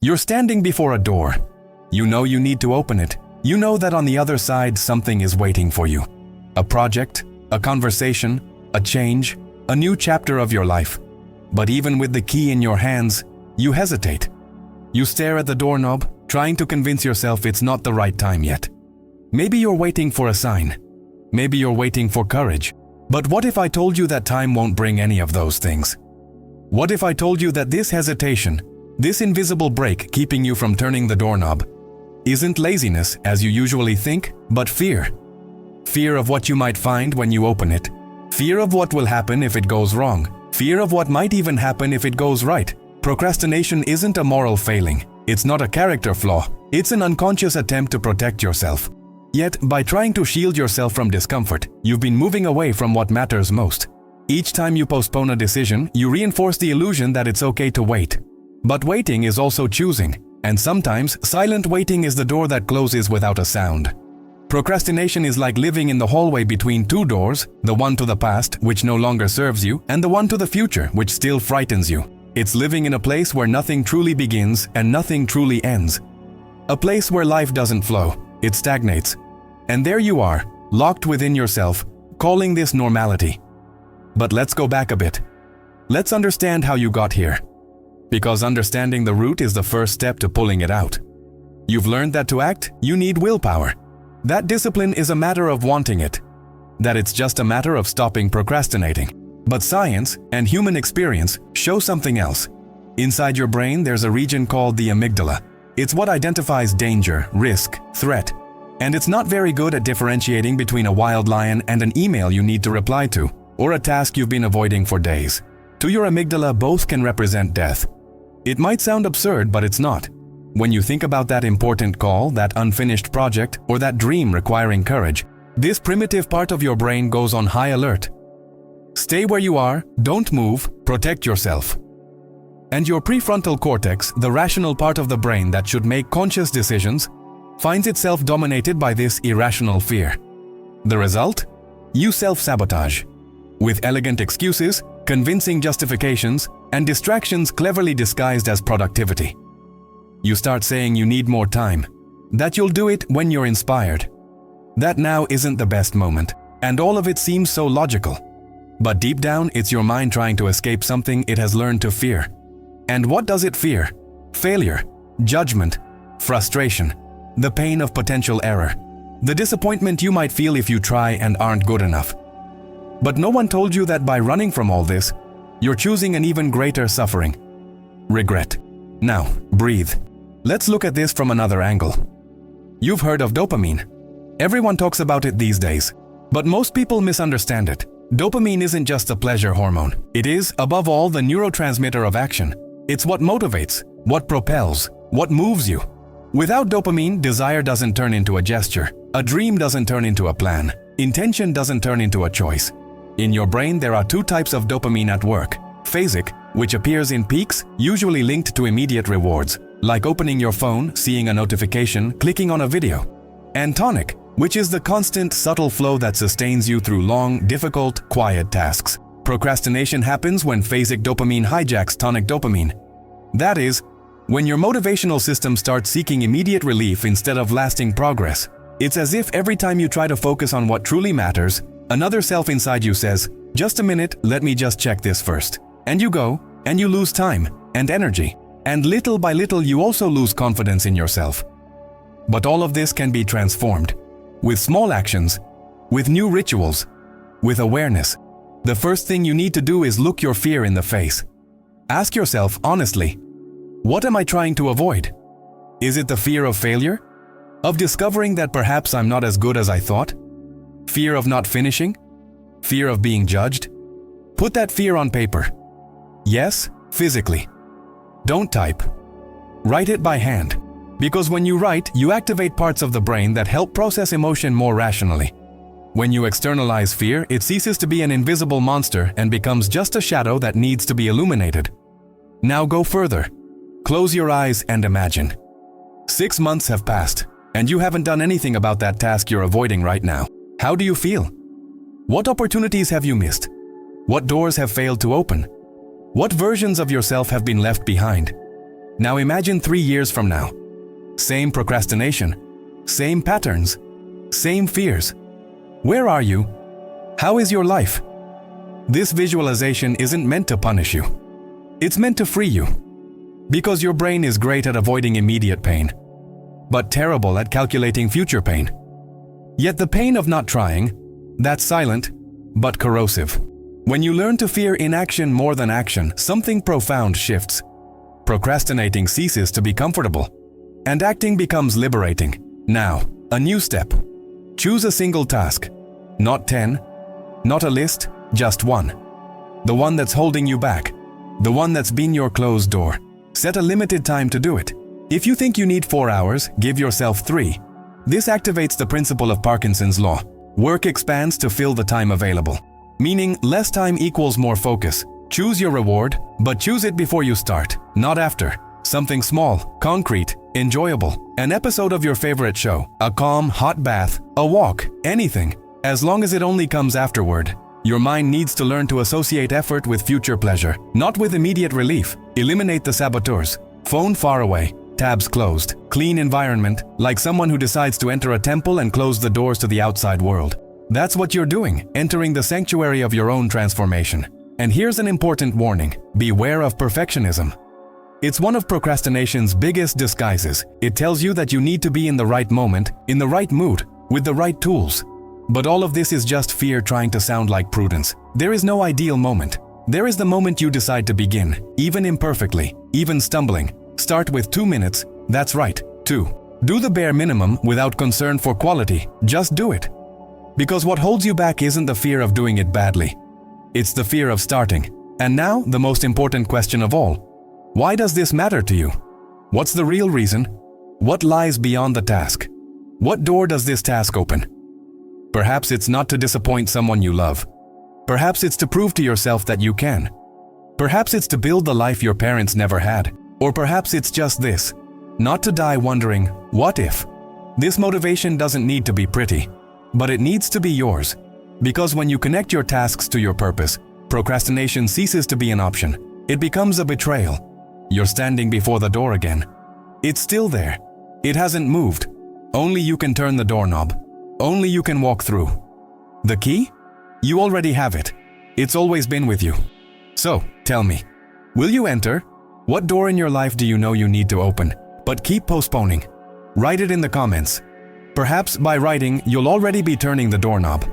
You're standing before a door. You know you need to open it. You know that on the other side something is waiting for you. A project, a conversation, a change, a new chapter of your life. But even with the key in your hands, you hesitate. You stare at the doorknob, trying to convince yourself it's not the right time yet. Maybe you're waiting for a sign. Maybe you're waiting for courage. But what if I told you that time won't bring any of those things? What if I told you that this hesitation, this invisible brake keeping you from turning the doorknob, isn't laziness as you usually think, but fear? Fear of what you might find when you open it. Fear of what will happen if it goes wrong. Fear of what might even happen if it goes right. Procrastination isn't a moral failing. It's not a character flaw. It's an unconscious attempt to protect yourself. Yet, by trying to shield yourself from discomfort, you've been moving away from what matters most. Each time you postpone a decision, you reinforce the illusion that it's okay to wait. But waiting is also choosing, and sometimes silent waiting is the door that closes without a sound. Procrastination is like living in the hallway between two doors, the one to the past, which no longer serves you, and the one to the future, which still frightens you. It's living in a place where nothing truly begins and nothing truly ends. A place where life doesn't flow, it stagnates. And there you are, locked within yourself, calling this normality. But let's go back a bit. Let's understand how you got here. Because understanding the root is the first step to pulling it out. You've learned that to act, you need willpower. That discipline is a matter of wanting it. That it's just a matter of stopping procrastinating. But science and human experience show something else. Inside your brain, there's a region called the amygdala. It's what identifies danger, risk, threat. And it's not very good at differentiating between a wild lion and an email you need to reply to, or a task you've been avoiding for days. To your amygdala, both can represent death. It might sound absurd, but it's not. When you think about that important call, that unfinished project, or that dream requiring courage, this primitive part of your brain goes on high alert. Stay where you are, don't move, protect yourself. And your prefrontal cortex, the rational part of the brain that should make conscious decisions, finds itself dominated by this irrational fear. The result? You self-sabotage. With elegant excuses, convincing justifications, and distractions cleverly disguised as productivity. You start saying you need more time, that you'll do it when you're inspired, that now isn't the best moment, and all of it seems so logical. But deep down, it's your mind trying to escape something it has learned to fear. And what does it fear? Failure, judgment, frustration, the pain of potential error, the disappointment you might feel if you try and aren't good enough. But no one told you that by running from all this, you're choosing an even greater suffering. Regret. Now, breathe. Let's look at this from another angle. You've heard of dopamine. Everyone talks about it these days, but most people misunderstand it. Dopamine isn't just a pleasure hormone. It is, above all, the neurotransmitter of action. It's what motivates, what propels, what moves you. Without dopamine, desire doesn't turn into a gesture. A dream doesn't turn into a plan. Intention doesn't turn into a choice. In your brain, there are two types of dopamine at work. Phasic, which appears in peaks, usually linked to immediate rewards, like opening your phone, seeing a notification, clicking on a video. And tonic, which is the constant, subtle flow that sustains you through long, difficult, quiet tasks. Procrastination happens when phasic dopamine hijacks tonic dopamine. That is, when your motivational system starts seeking immediate relief instead of lasting progress. It's as if every time you try to focus on what truly matters, another self inside you says, "Just a minute, let me just check this first." And you go, and you lose time and energy. And little by little, you also lose confidence in yourself. But all of this can be transformed. With small actions, with new rituals, with awareness. The first thing you need to do is look your fear in the face. Ask yourself honestly, what am I trying to avoid? Is it the fear of failure? Of discovering that perhaps I'm not as good as I thought? Fear of not finishing? Fear of being judged? Put that fear on paper. Yes, physically. Don't type. Write it by hand. Because when you write, you activate parts of the brain that help process emotion more rationally. When you externalize fear, it ceases to be an invisible monster and becomes just a shadow that needs to be illuminated. Now go further. Close your eyes and imagine. 6 months have passed, and you haven't done anything about that task you're avoiding right now. How do you feel? What opportunities have you missed? What doors have failed to open? What versions of yourself have been left behind? Now imagine 3 years from now. Same procrastination, same patterns, same fears. Where are you? How is your life? This visualization isn't meant to punish you. It's meant to free you. Because your brain is great at avoiding immediate pain, but terrible at calculating future pain. Yet the pain of not trying, that's silent, but corrosive. When you learn to fear inaction more than action, something profound shifts. Procrastinating ceases to be comfortable, and acting becomes liberating. Now, a new step. Choose a single task. Not 10, not a list, just one. The one that's holding you back. The one that's been your closed door. Set a limited time to do it. If you think you need 4 hours, give yourself 3. This activates the principle of Parkinson's law. Work expands to fill the time available. Meaning, less time equals more focus. Choose your reward, but choose it before you start, not after. Something small, concrete, enjoyable. An episode of your favorite show, a calm, hot bath, a walk, anything. As long as it only comes afterward. Your mind needs to learn to associate effort with future pleasure, not with immediate relief. Eliminate the saboteurs. Phone far away, tabs closed. Clean environment, like someone who decides to enter a temple and close the doors to the outside world. That's what you're doing, entering the sanctuary of your own transformation. And here's an important warning. Beware of perfectionism. It's one of procrastination's biggest disguises. It tells you that you need to be in the right moment, in the right mood, with the right tools. But all of this is just fear trying to sound like prudence. There is no ideal moment. There is the moment you decide to begin, even imperfectly, even stumbling. Start with 2 minutes. That's right, 2. Do the bare minimum without concern for quality. Just do it. Because what holds you back isn't the fear of doing it badly. It's the fear of starting. And now, the most important question of all. Why does this matter to you? What's the real reason? What lies beyond the task? What door does this task open? Perhaps it's not to disappoint someone you love. Perhaps it's to prove to yourself that you can. Perhaps it's to build the life your parents never had. Or perhaps it's just this. Not to die wondering, what if? This motivation doesn't need to be pretty, but it needs to be yours. Because when you connect your tasks to your purpose, procrastination ceases to be an option. It becomes a betrayal. You're standing before the door again. It's still there. It hasn't moved. Only you can turn the doorknob. Only you can walk through. The key? You already have it. It's always been with you. So, tell me, will you enter? What door in your life do you know you need to open, but keep postponing? Write it in the comments. Perhaps by writing, you'll already be turning the doorknob.